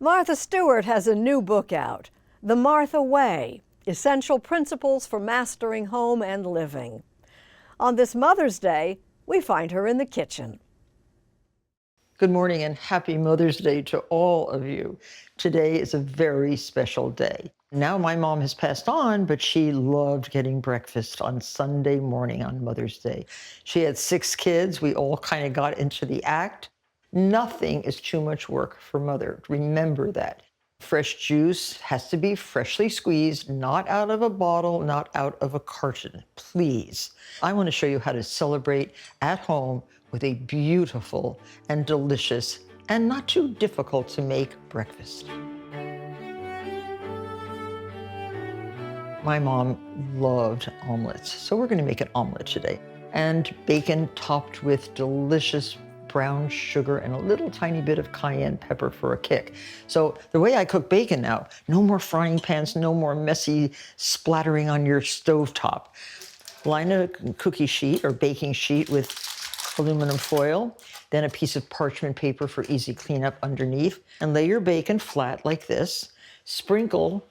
Martha Stewart has a new book out, The Martha Way, Essential Principles for Mastering Home and Living. On this Mother's Day, we find her in the kitchen. Good morning and happy Mother's Day to all of you. Today is a very special day. Now my mom has passed on, but she loved getting breakfast on Sunday morning on Mother's Day. She had 6 kids. We all kind of got into the act. Nothing is too much work for Mother. Remember that. Fresh juice has to be freshly squeezed, not out of a bottle, not out of a carton, please. I want to show you how to celebrate at home with a beautiful and delicious and not too difficult to make breakfast. My mom loved omelets, so we're going to make an omelet today. And bacon topped with delicious brown sugar and a little tiny bit of cayenne pepper for a kick. So the way I cook bacon now, no more frying pans, no more messy splattering on your stovetop. Line a cookie sheet or baking sheet with aluminum foil, then a piece of parchment paper for easy cleanup underneath, and lay your bacon flat like this. Sprinkle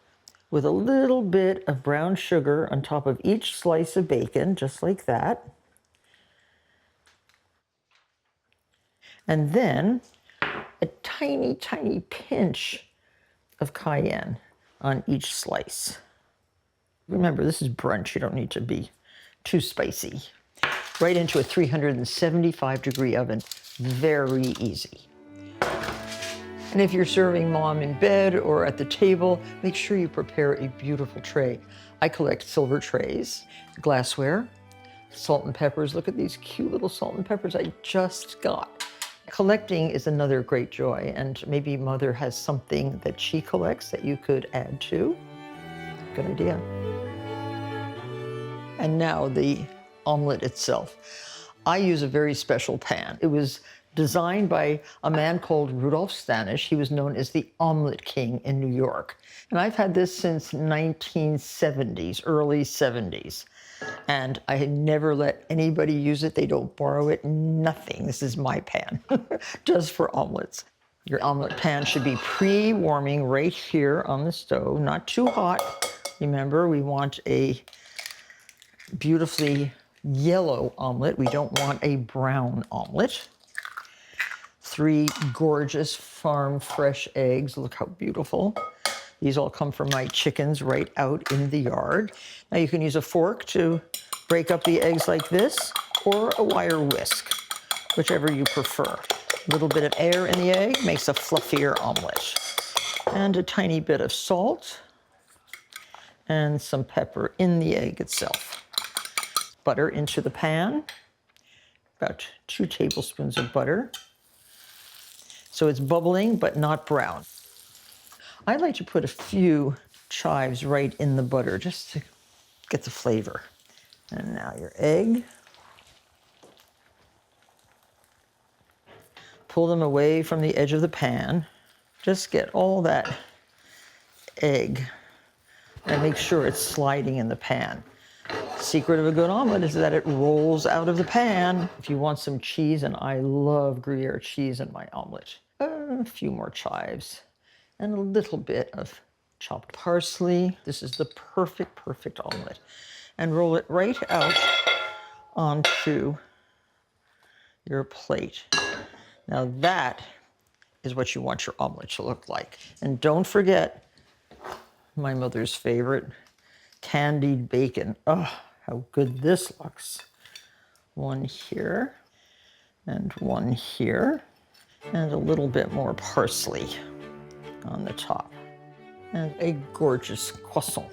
with a little bit of brown sugar on top of each slice of bacon, just like that. And then a tiny, tiny pinch of cayenne on each slice. Remember, this is brunch. You don't need to be too spicy. Right into a 375-degree oven. Very easy. And if you're serving mom in bed or at the table, make sure you prepare a beautiful tray. I collect silver trays, glassware, salt and peppers. Look at these cute little salt and peppers I just got. Collecting is another great joy, and maybe Mother has something that she collects that you could add to. Good idea. And now the omelet itself. I use a very special pan. It was designed by a man called Rudolf Stanisch. He was known as the Omelet King in New York. And I've had this since 1970s, early 70s. And I had never let anybody use it. They don't borrow it, nothing. This is my pan, just for omelets. Your omelet pan should be pre-warming right here on the stove, not too hot. Remember, we want a beautifully yellow omelet. We don't want a brown omelet. 3 gorgeous farm fresh eggs. Look how beautiful. These all come from my chickens right out in the yard. Now you can use a fork to break up the eggs like this, or a wire whisk, whichever you prefer. A little bit of air in the egg makes a fluffier omelet. And a tiny bit of salt and some pepper in the egg itself. Butter into the pan, about 2 tablespoons of butter. So it's bubbling, but not brown. I like to put a few chives right in the butter just to get the flavor. And now your egg. Pull them away from the edge of the pan. Just get all that egg and make sure it's sliding in the pan. The secret of a good omelet is that it rolls out of the pan. If you want some cheese, and I love Gruyere cheese in my omelet, a few more chives. And a little bit of chopped parsley. This is the perfect omelet. And roll it right out onto your plate. Now that is what you want your omelet to look like. And don't forget my mother's favorite, candied bacon. Oh, how good this looks. One here, and one here, and a little bit more parsley on the top, and a gorgeous croissant.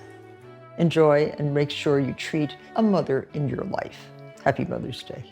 Enjoy, and make sure you treat a mother in your life. Happy Mother's Day.